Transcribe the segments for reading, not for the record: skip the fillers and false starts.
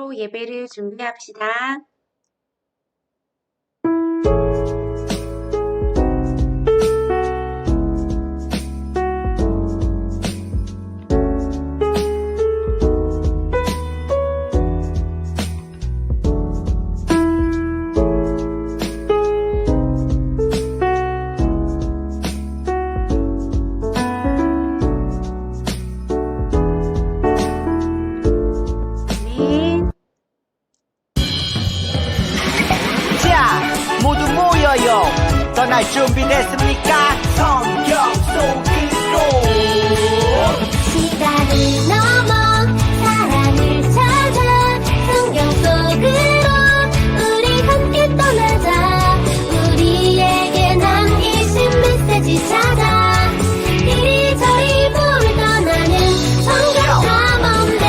기도로 예배를 준비합시다. 모두 모여요. 떠날 준비됐습니까? 성경 속으로 시간을 넘어 사랑을 찾아 성경 속으로 우리 함께 떠나자. 우리에게 남기신 메시지 찾아 이리저리 볼 떠나는 성경 탐험대.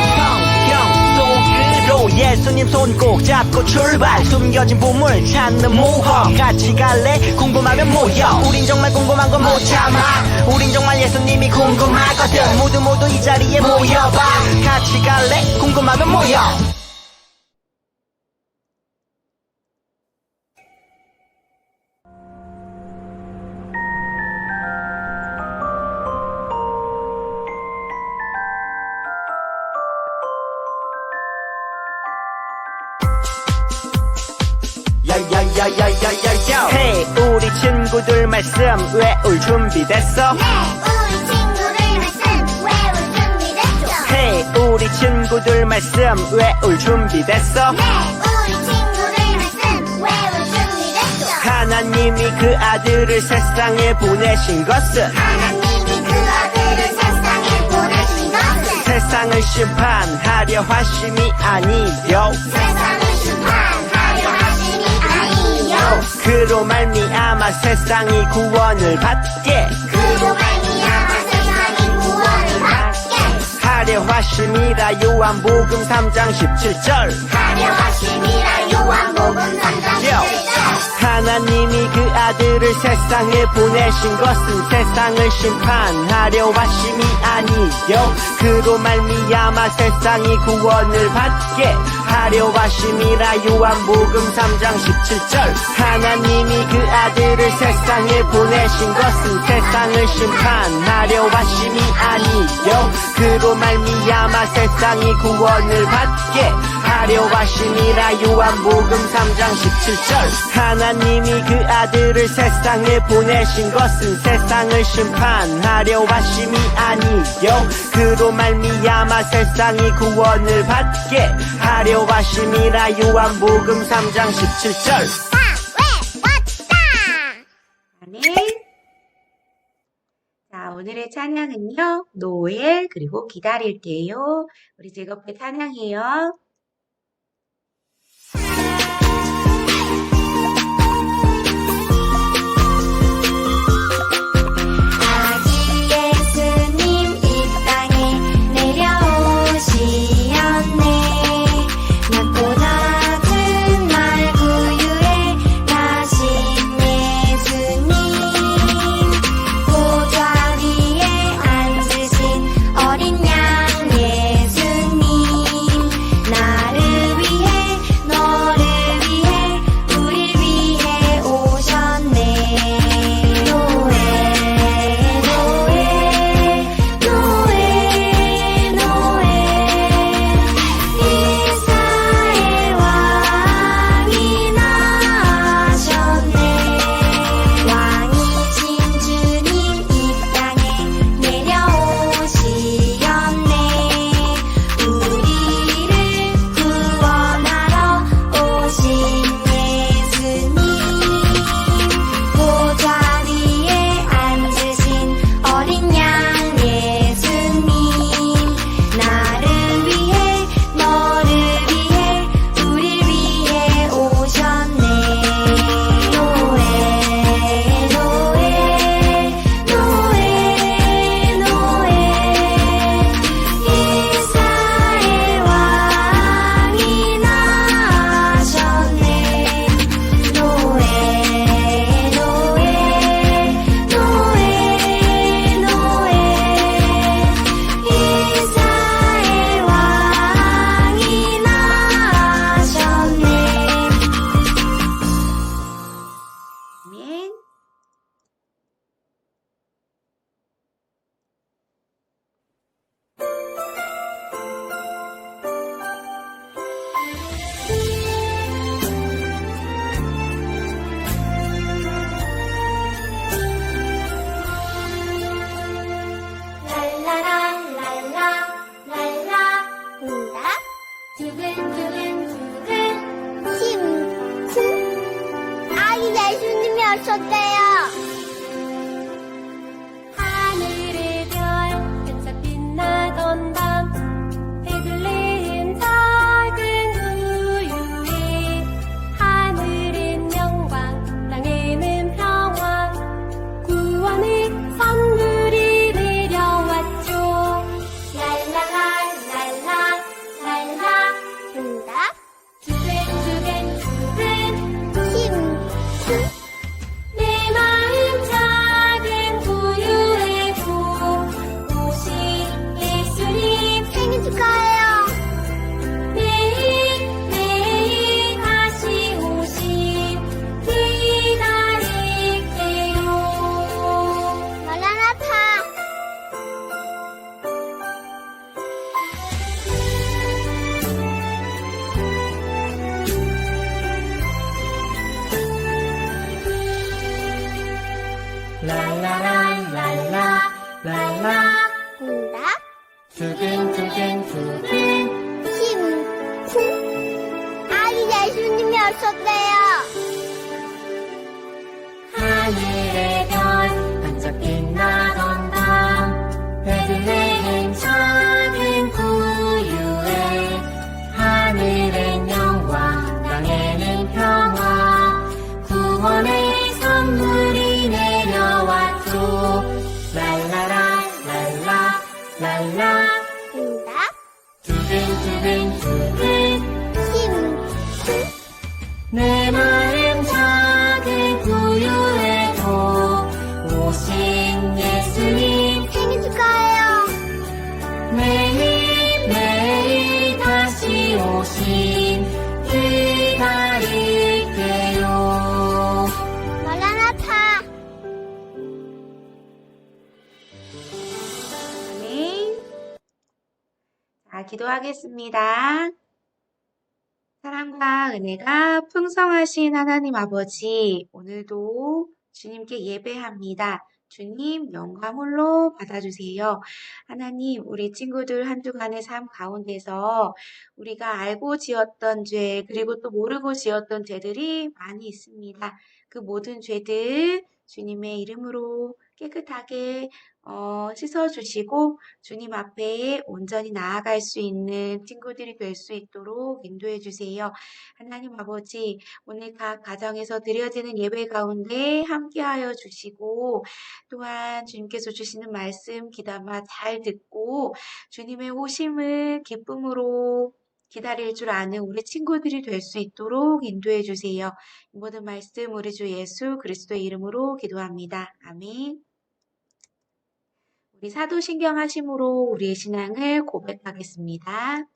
성경 속으로 예수님 손 꼭 잡고 출발. 숨겨진 보물 찾는 모험. 같이 갈래? 궁금하면 모여. 우린 정말 궁금한 거 못 참아. 우린 정말 예수님이 궁금하거든. 모두 이 자리에 모여봐. 같이 갈래? 궁금하면 모여. 야야야야야야야. 헤이 우리 친구들 말씀 외울 준비됐어? 네, 우리 친구들 말씀 외울 준비됐죠? 헤이 우리 친구들 말씀 외울 준비됐어? 네, 우리 친구들 말씀 외울 준비됐죠? 하나님이 그 아들을 세상에 보내신 것은 하나님이 그 아들을 세상에 보내신 것은 세상을 심판하려 하심이 아니요 세상을 심판하려 하심이 아니요 그로 말미암아 세상이 구원을 받게 그로 말미암아 세상이 구원을 받게 하려 하심이라. 요한복음 3장 17절. 하려 하심이라. 요한복음 3장 17절. 하나님이 그 아들을 세상에 보내신 것은 세상을 심판하려 하심이 아니요 그로 말미암아 세상이 구원을 받게 하려 하심이라. 요한복음 3장 17절. 하나님이 그 아들을 세상에 보내신 것은 세상을 심판하려 하심이 아니요 그로 말미암아 세상이 구원을 받게 하려 하심이라. 요한복음 3장 17절. 하나님이 그 아들을 세상에 보내신 것은 세상을 심판하려 하심이 아니요 그로 말미암아 세상이 구원을 받게 하려 하심이라. 요한복음 3장 17절. 아멘. 자, 오늘의 찬양은요, 노엘, 그리고 기다릴 때요. 우리 즐겁게 찬양해요. 아기 예수님 이 땅에 내려오시었네. 낮고 낮은 날 구유에 가신 예수님 보좌 위에 앉으신 어린 양 예수님 나 심쿵 아기 예수님이 오셨대요. 하늘의 별 반짝 빛나던 밤 베들레헴 작은 우유에 하늘엔 영광 땅에는 평화 구원의 선물이 내려왔죠. 랄라랄랄라 랄라 응답 두근두근 심쿵 내 마음 작은 구유에 오신 예수님 생일 축하해요. 매일 매일 다시 오신 기다릴게요. 마라나타 랄라랄랄라 랄라 응답 두근두근 심쿵 아기 예수님이 오셨대요. 하늘의 별 반짝 빛나던 밤 베들레헴 작은 구유에 하늘엔 영광 땅에는 평화 구원의 선물이 내려왔죠. 랄라랄랄라 랄라 응답 두근두근 심쿵 내 마음 작은 구유에도 오신 예수님 생일 축하해요. 매일 매일 다시 오신 기다릴게요. 마라나타 아멘. 자, 기도하겠습니다. 사랑과 은혜가 풍성하신 하나님 아버지, 오늘도 주님께 예배합니다. 주님, 영광 홀로 받아주세요. 하나님, 우리 친구들 한 주간의 삶 가운데서 우리가 알고 지었던 죄, 그리고 또 모르고 지었던 죄들이 많이 있습니다. 그 모든 죄들 주님의 이름으로 깨끗하게 씻어주시고 주님 앞에 온전히 나아갈 수 있는 친구들이 될 수 있도록 인도해 주세요. 하나님 아버지, 오늘 각 가정에서 드려지는 예배 가운데 함께하여 주시고 또한 주님께서 주시는 말씀 귀담아 잘 듣고 주님의 오심을 기쁨으로 기다릴 줄 아는 우리 친구들이 될 수 있도록 인도해 주세요. 이 모든 말씀 우리 주 예수 그리스도의 이름으로 기도합니다. 아멘. 우리 사도신경 하심으로 우리의 신앙을 고백하겠습니다.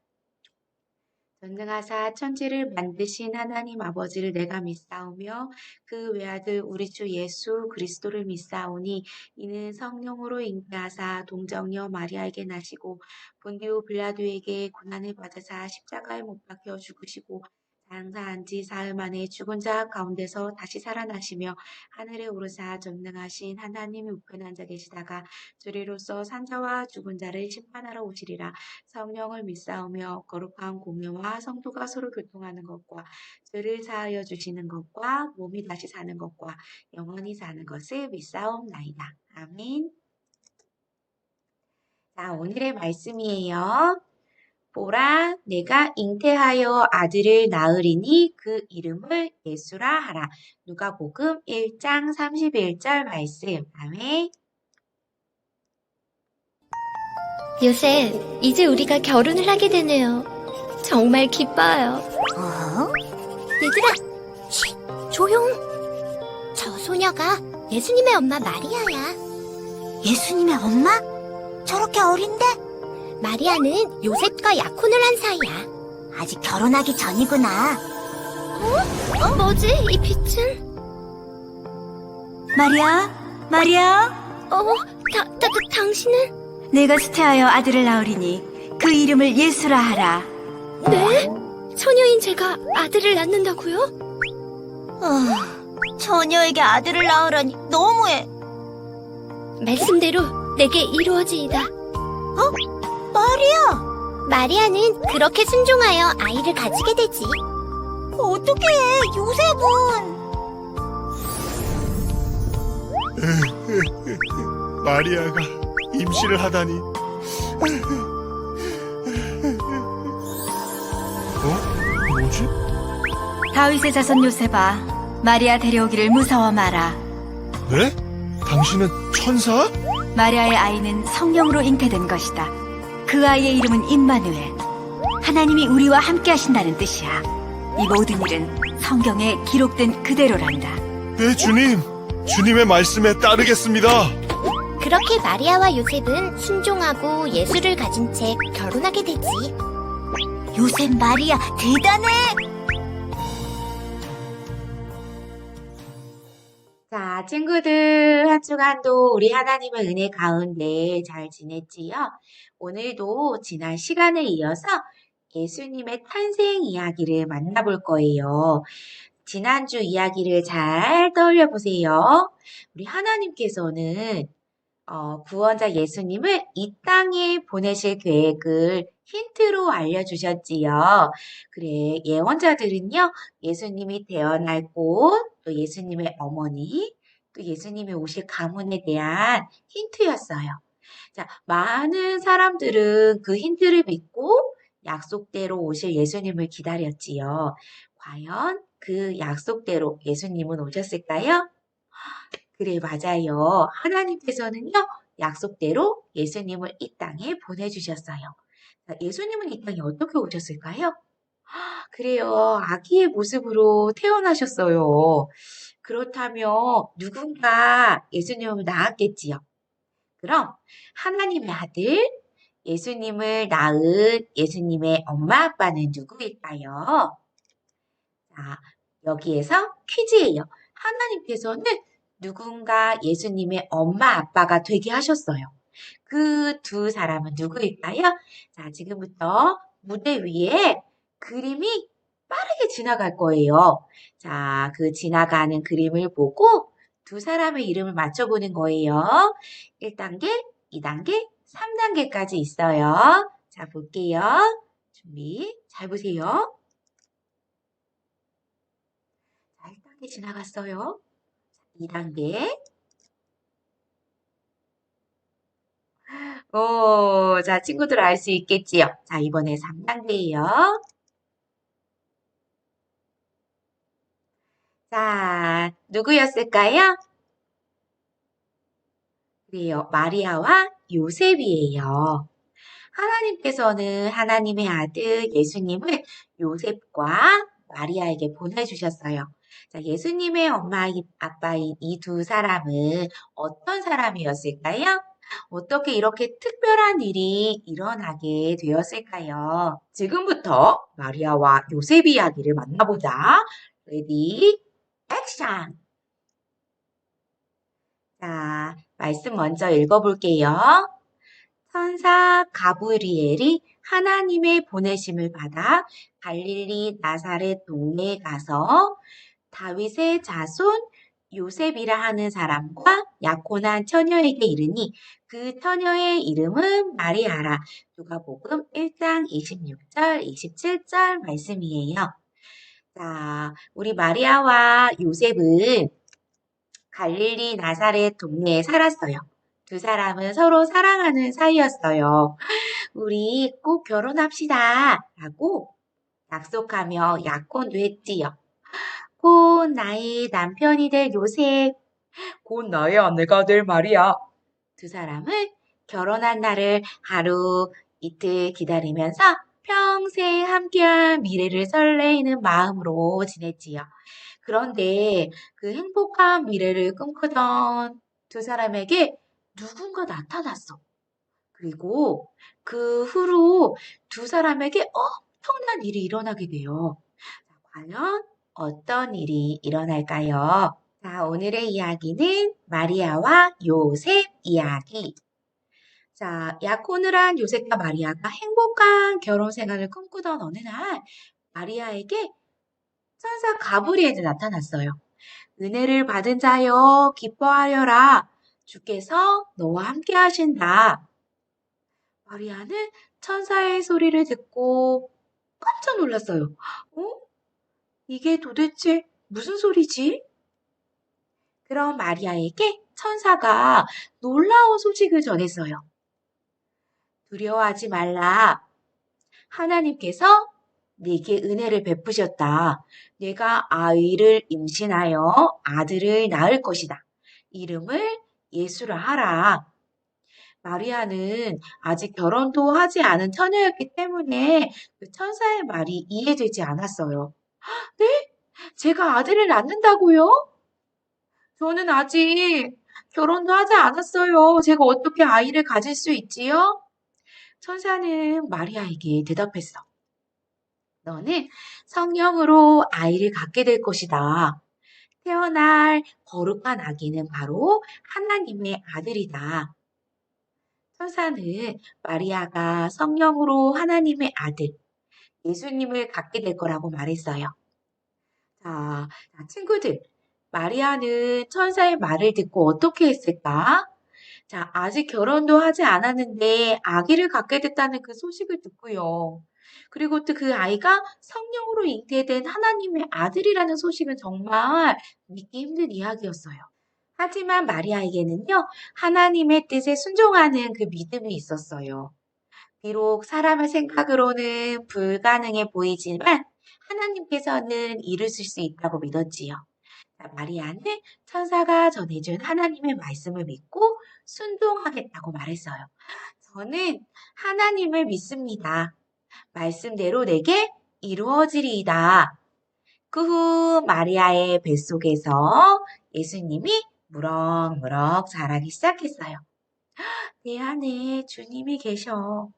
전능하사 천지를 만드신 하나님 아버지를 내가 믿사오며 그 외아들 우리 주 예수 그리스도를 믿사오니 이는 성령으로 잉태하사 동정녀 마리아에게 나시고 본디오 빌라도에게 고난을 받으사 십자가에 못 박혀 죽으시고 장사한 지 사흘 만에 죽은 자 가운데서 다시 살아나시며 하늘에 오르사 전능하신 하나님이 우편에 앉아 계시다가 주리로서 산자와 죽은 자를 심판하러 오시리라. 성령을 믿사오며 거룩한 공예와 성도가 서로 교통하는 것과 죄를 사하여 주시는 것과 몸이 다시 사는 것과 영원히 사는 것을 믿사옵나이다. 아멘. 자, 오늘의 말씀이에요. 보라, 내가 잉태하여 아들을 낳으리니 그 이름을 예수라 하라. 누가복음 1장 31절 말씀. 아멘. 요새 이제 우리가 결혼을 하게 되네요. 정말 기뻐요. 얘들아, 쉿, 조용. 저 소녀가 예수님의 엄마 마리아야. 예수님의 엄마? 저렇게 어린데? 마리아는 요셉과 약혼을 한 사이야. 아직 결혼하기 전이구나. 뭐지, 이 빛은? 마리아, 당신은? 내가 수태하여 아들을 낳으리니 그 이름을 예수라 하라. 네? 처녀인 제가 아들을 낳는다고요? 처녀에게 아들을 낳으라니 너무해. 말씀대로 내게 이루어지이다. 마리아, 마리아는 그렇게 순종하여 아이를 가지게 되지. 어떻게 해, 요셉은? 마리아가 임신을 하다니. 뭐지? 다윗의 자손 요셉아, 마리아 데려오기를 무서워 마라. 네? 당신은 천사? 마리아의 아이는 성령으로 잉태된 것이다. 그 아이의 이름은 임마누엘. 하나님이 우리와 함께 하신다는 뜻이야. 이 모든 일은 성경에 기록된 그대로란다. 네, 주님. 주님의 말씀에 따르겠습니다. 그렇게 마리아와 요셉은 순종하고 예수를 가진 채 결혼하게 되지. 요셉 마리아 대단해! 자, 친구들, 한 주간도 우리 하나님의 은혜 가운데 잘 지냈지요? 오늘도 지난 시간에 이어서 예수님의 탄생 이야기를 만나볼 거예요. 지난주 이야기를 잘 떠올려 보세요. 우리 하나님께서는 구원자 예수님을 이 땅에 보내실 계획을 힌트로 알려주셨지요. 그래, 예언자들은요, 예수님이 태어날 곳, 또 예수님의 어머니, 또 예수님이 오실 가문에 대한 힌트였어요. 자, 많은 사람들은 그 힌트를 믿고 약속대로 오실 예수님을 기다렸지요. 과연 그 약속대로 예수님은 오셨을까요? 그래, 맞아요. 하나님께서는요, 약속대로 예수님을 이 땅에 보내주셨어요. 자, 예수님은 이 땅에 어떻게 오셨을까요? 그래요. 아기의 모습으로 태어나셨어요. 그렇다면 누군가 예수님을 낳았겠지요. 그럼 하나님의 아들, 예수님을 낳은 예수님의 엄마 아빠는 누구일까요? 자, 여기에서 퀴즈예요. 하나님께서는 누군가 예수님의 엄마 아빠가 되게 하셨어요. 그 두 사람은 누구일까요? 자, 지금부터 무대 위에 그림이 빠르게 지나갈 거예요. 자, 그 지나가는 그림을 보고 두 사람의 이름을 맞춰보는 거예요. 1단계, 2단계, 3단계까지 있어요. 자, 볼게요. 준비, 잘 보세요. 자, 1단계 지나갔어요. 2단계. 자, 친구들 알 수 있겠지요? 자, 이번에 3단계예요. 자, 누구였을까요? 그래요, 마리아와 요셉이에요. 하나님께서는 하나님의 아들 예수님을 요셉과 마리아에게 보내주셨어요. 자, 예수님의 엄마, 아빠인 이 두 사람은 어떤 사람이었을까요? 어떻게 이렇게 특별한 일이 일어나게 되었을까요? 지금부터 마리아와 요셉 이야기를 만나보자. 레디, 액션! 자, 말씀 먼저 읽어볼게요. 천사 가브리엘이 하나님의 보내심을 받아 갈릴리 나사렛 동네에 가서 다윗의 자손 요셉이라 하는 사람과 약혼한 처녀에게 이르니 그 처녀의 이름은 마리아라. 누가복음 1장 26절, 27절 말씀이에요. 자, 우리 마리아와 요셉은 갈릴리 나사렛 동네에 살았어요. 두 사람은 서로 사랑하는 사이였어요. 우리 꼭 결혼합시다 라고 약속하며 약혼도 했지요. 곧 나의 남편이 될 요셉, 곧 나의 아내가 될 마리아. 두 사람은 결혼한 날을 하루 이틀 기다리면서 평생 함께한 미래를 설레이는 마음으로 지냈지요. 그런데 그 행복한 미래를 꿈꾸던 두 사람에게 누군가 나타났어. 그리고 그 후로 두 사람에게 엄청난 일이 일어나게 돼요. 자, 과연 어떤 일이 일어날까요? 자, 오늘의 이야기는 마리아와 요셉 이야기. 자, 약혼을 한 요셉과 마리아가 행복한 결혼 생활을 꿈꾸던 어느 날 마리아에게 천사 가브리엘이 나타났어요. 은혜를 받은 자여 기뻐하여라. 주께서 너와 함께 하신다. 마리아는 천사의 소리를 듣고 깜짝 놀랐어요. 어? 이게 도대체 무슨 소리지? 그럼 마리아에게 천사가 놀라운 소식을 전했어요. 두려워하지 말라. 하나님께서 내게 은혜를 베푸셨다. 내가 아이를 임신하여 아들을 낳을 것이다. 이름을 예수라 하라. 마리아는 아직 결혼도 하지 않은 처녀였기 때문에 그 천사의 말이 이해되지 않았어요. 네? 제가 아들을 낳는다고요? 저는 아직 결혼도 하지 않았어요. 제가 어떻게 아이를 가질 수 있지요? 천사는 마리아에게 대답했어. 너는 성령으로 아이를 갖게 될 것이다. 태어날 거룩한 아기는 바로 하나님의 아들이다. 천사는 마리아가 성령으로 하나님의 아들, 예수님을 갖게 될 거라고 말했어요. 자, 친구들, 마리아는 천사의 말을 듣고 어떻게 했을까? 자, 아직 결혼도 하지 않았는데 아기를 갖게 됐다는 그 소식을 듣고요. 그리고 또 그 아이가 성령으로 잉태된 하나님의 아들이라는 소식은 정말 믿기 힘든 이야기였어요. 하지만 마리아에게는요, 하나님의 뜻에 순종하는 그 믿음이 있었어요. 비록 사람의 생각으로는 불가능해 보이지만 하나님께서는 이루실 수 있다고 믿었지요. 자, 마리아는 천사가 전해준 하나님의 말씀을 믿고 순종하겠다고 말했어요. 저는 하나님을 믿습니다. 말씀대로 내게 이루어지리이다. 그 후 마리아의 뱃속에서 예수님이 무럭무럭 자라기 시작했어요. 내 안에 주님이 계셔.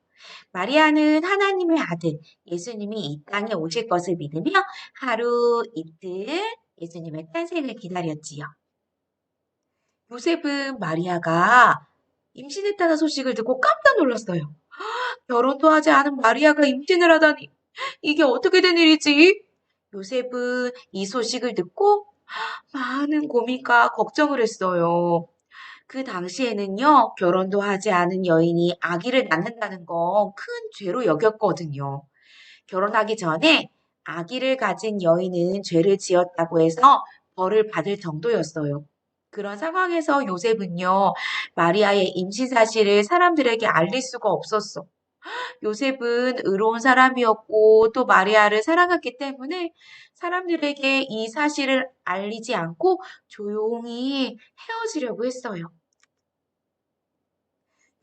마리아는 하나님의 아들 예수님이 이 땅에 오실 것을 믿으며 하루 이틀 예수님의 탄생을 기다렸지요. 요셉은 마리아가 임신했다는 소식을 듣고 깜짝 놀랐어요. 결혼도 하지 않은 마리아가 임신을 하다니 이게 어떻게 된 일이지? 요셉은 이 소식을 듣고 많은 고민과 걱정을 했어요. 그 당시에는요, 결혼도 하지 않은 여인이 아기를 낳는다는 건 큰 죄로 여겼거든요. 결혼하기 전에 아기를 가진 여인은 죄를 지었다고 해서 벌을 받을 정도였어요. 그런 상황에서 요셉은요, 마리아의 임신 사실을 사람들에게 알릴 수가 없었어. 요셉은 의로운 사람이었고 또 마리아를 사랑했기 때문에 사람들에게 이 사실을 알리지 않고 조용히 헤어지려고 했어요.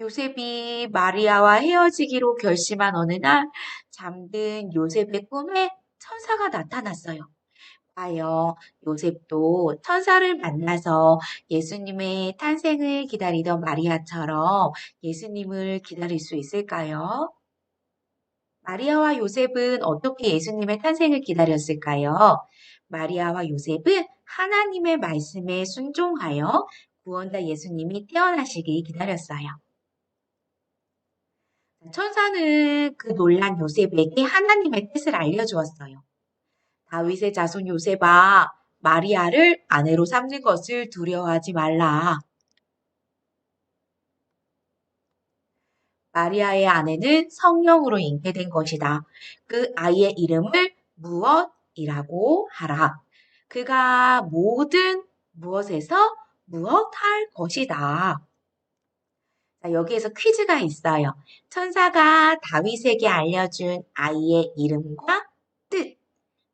요셉이 마리아와 헤어지기로 결심한 어느 날 잠든 요셉의 꿈에 천사가 나타났어요. 과연 요셉도 천사를 만나서 예수님의 탄생을 기다리던 마리아처럼 예수님을 기다릴 수 있을까요? 마리아와 요셉은 어떻게 예수님의 탄생을 기다렸을까요? 마리아와 요셉은 하나님의 말씀에 순종하여 구원자 예수님이 태어나시길 기다렸어요. 천사는 그 놀란 요셉에게 하나님의 뜻을 알려주었어요. 다윗의 자손 요셉아, 마리아를 아내로 삼는 것을 두려워하지 말라. 마리아의 아내는 성령으로 잉태된 것이다. 그 아이의 이름을 무엇이라고 하라. 그가 모든 무엇에서 무엇할 것이다. 자, 여기에서 퀴즈가 있어요. 천사가 다윗에게 알려준 아이의 이름과 뜻,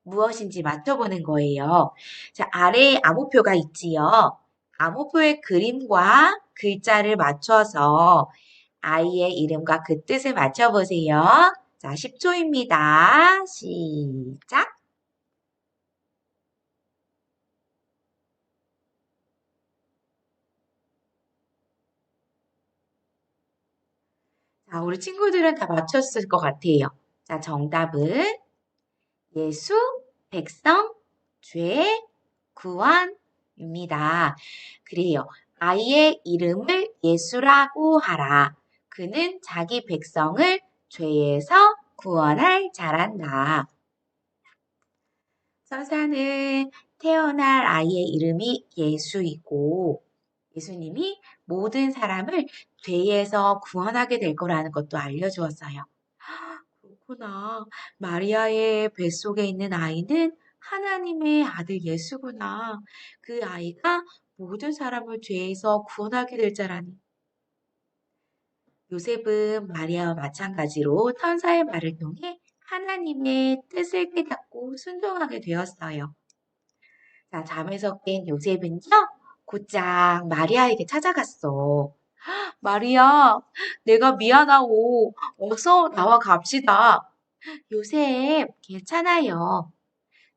무엇인지 맞춰보는 거예요. 자, 아래에 암호표가 있지요. 암호표의 그림과 글자를 맞춰서 아이의 이름과 그 뜻을 맞춰보세요. 자, 10초입니다. 시작! 자, 우리 친구들은 다 맞췄을 것 같아요. 자, 정답은 예수, 백성, 죄, 구원입니다. 그래요. 아이의 이름을 예수라고 하라. 그는 자기 백성을 죄에서 구원할 자란다. 천사는 태어날 아이의 이름이 예수이고 예수님이 모든 사람을 죄에서 구원하게 될 거라는 것도 알려주었어요. 그렇구나. 마리아의 뱃속에 있는 아이는 하나님의 아들 예수구나. 그 아이가 모든 사람을 죄에서 구원하게 될 줄 아니. 요셉은 마리아와 마찬가지로 천사의 말을 통해 하나님의 뜻을 깨닫고 순종하게 되었어요. 자, 잠에서 깬 요셉은요, 곧장 마리아에게 찾아갔어. 마리아, 내가 미안하오. 어서 나와 갑시다. 요셉, 괜찮아요.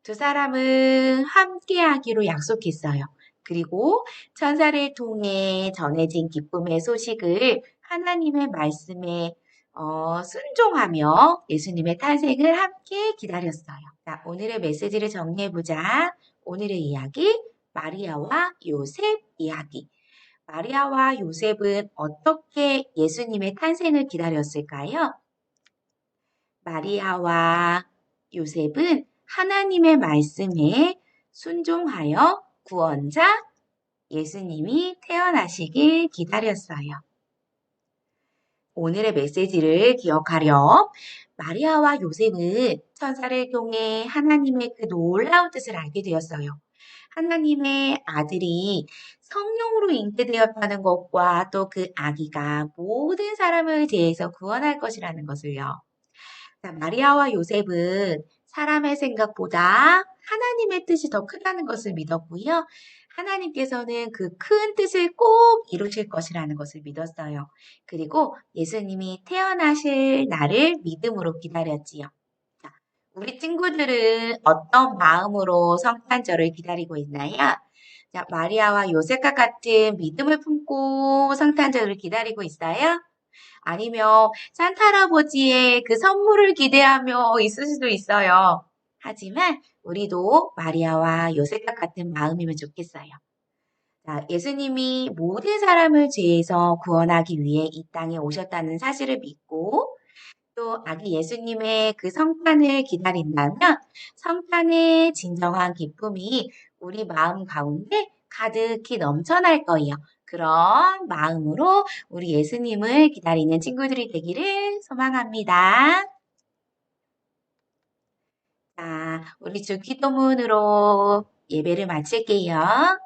두 사람은 함께하기로 약속했어요. 그리고 천사를 통해 전해진 기쁨의 소식을 하나님의 말씀에 순종하며 예수님의 탄생을 함께 기다렸어요. 자, 오늘의 메시지를 정리해보자. 오늘의 이야기, 마리아와 요셉 이야기. 마리아와 요셉은 어떻게 예수님의 탄생을 기다렸을까요? 마리아와 요셉은 하나님의 말씀에 순종하여 구원자 예수님이 태어나시길 기다렸어요. 오늘의 메시지를 기억하렴. 마리아와 요셉은 천사를 통해 하나님의 그 놀라운 뜻을 알게 되었어요. 하나님의 아들이 성령으로 잉태되었다는 것과 또 그 아기가 모든 사람을 죄에서 구원할 것이라는 것을요. 자, 마리아와 요셉은 사람의 생각보다 하나님의 뜻이 더 크다는 것을 믿었고요. 하나님께서는 그 큰 뜻을 꼭 이루실 것이라는 것을 믿었어요. 그리고 예수님이 태어나실 날을 믿음으로 기다렸지요. 자, 우리 친구들은 어떤 마음으로 성탄절을 기다리고 있나요? 자, 마리아와 요셉과 같은 믿음을 품고 성탄절을 기다리고 있어요? 아니면 산타 할아버지의 그 선물을 기대하며 있을 수도 있어요. 하지만 우리도 마리아와 요셉과 같은 마음이면 좋겠어요. 자, 예수님이 모든 사람을 죄에서 구원하기 위해 이 땅에 오셨다는 사실을 믿고 또 아기 예수님의 그 성탄을 기다린다면 성탄의 진정한 기쁨이 우리 마음 가운데 가득히 넘쳐날 거예요. 그런 마음으로 우리 예수님을 기다리는 친구들이 되기를 소망합니다. 자, 우리 주기도문으로 예배를 마칠게요.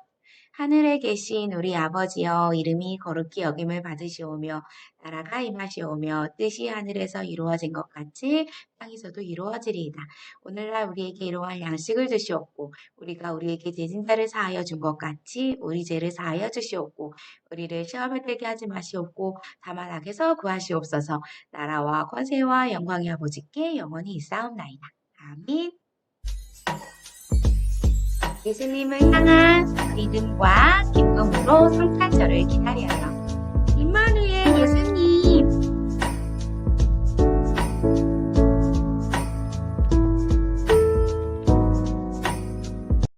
하늘에 계신 우리 아버지여, 이름이 거룩히 여김을 받으시오며 나라가 임하시오며 뜻이 하늘에서 이루어진 것 같이 땅에서도 이루어지리이다. 오늘날 우리에게 이러한 양식을 주시옵고 우리가 우리에게 죄진자를 사하여 준 것 같이 우리 죄를 사하여 주시옵고 우리를 시험에 들게 하지 마시옵고 다만 악에서 구하시옵소서. 나라와 권세와 영광이 아버지께 영원히 있사옵나이다. 아멘. 예수님을 향한 믿음과 기쁨으로 성탄절을 기다려요.